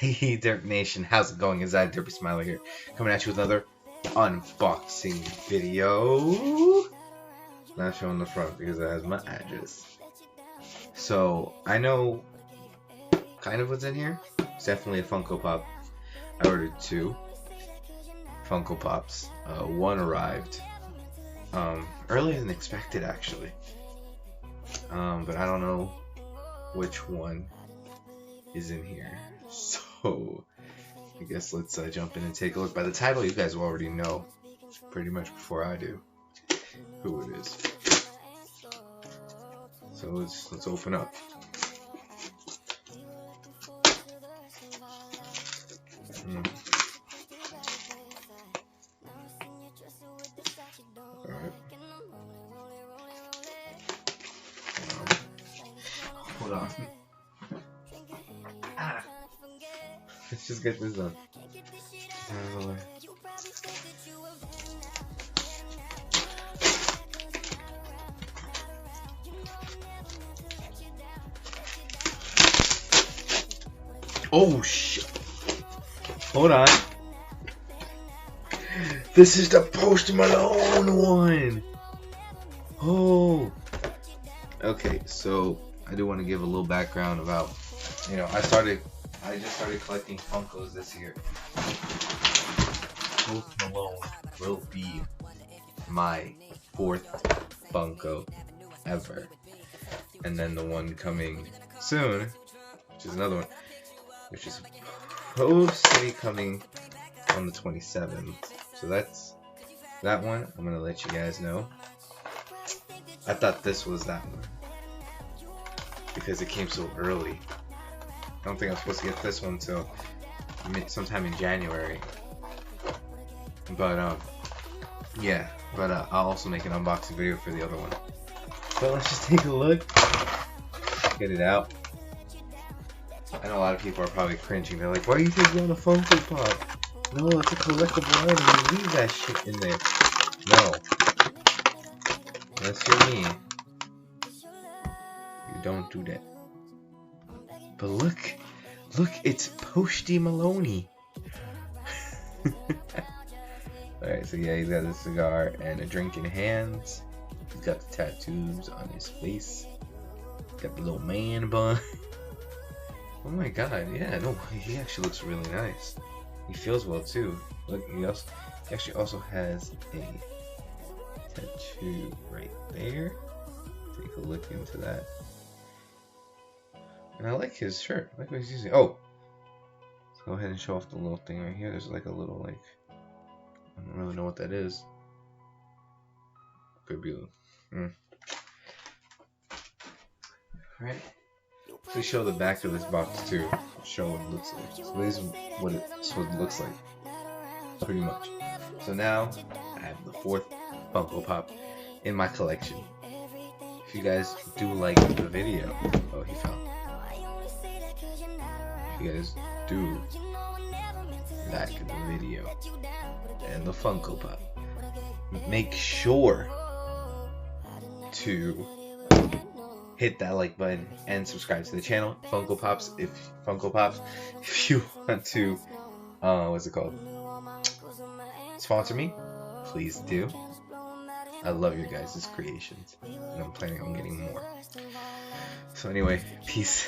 Hey Derp Nation, how's it going? Is that Derpy Smiler here, coming at you with another unboxing video. Not showing the front because it has my address. So I know kind of what's in here. It's definitely a Funko Pop. I ordered 2 Funko Pops. One arrived earlier than expected actually. But I don't know which one is in here. So I guess let's jump in and take a look. By the title, you guys will already know pretty much before I do who it is. So let's open up. Alright. Hold on. Let's just get this done. Out of the way. Oh shit! Hold on. This is the Post Malone one. Oh. Okay, so I do want to give a little background about, I just started collecting Funkos this year. Post Malone will be my 4th Funko ever. And then the one coming soon, which is another one, which is supposed to be coming on the 27th. So that's that one. I'm going to let you guys know. I thought this was that one because it came so early. I don't think I'm supposed to get this one until sometime in January. But yeah. But I'll also make an unboxing video for the other one. So let's just take a look. Get it out. I know a lot of people are probably cringing. They're like, "Why are you taking on a Funko Pop? No, it's a collectible item. You leave that shit in there." No. Unless you're me, you don't do that. But look, it's Posty Maloney. Alright, so yeah, he's got a cigar and a drink in hands. He's got the tattoos on his face. Got the little man bun. Oh my god, yeah, no, he actually looks really nice. He feels well too. Look, he actually also has a tattoo right there. Take a look into that. And I like his shirt. I like what he's using. Oh! Let's go ahead and show off the little thing right here. There's like a little, like, I don't really know what that is. Could be Alright. Please show the back of this box too. Show what it looks like. So this is what it looks like. Pretty much. So now I have the 4th Funko Pop in my collection. If you guys do like the video, oh, he fell. If you guys do like the video and the Funko Pop, make sure to hit that like button and subscribe to the channel. Funko Pops, if you want to, what's it called? Sponsor me, please do. I love your guys' creations, and I'm planning on getting more. So anyway, peace.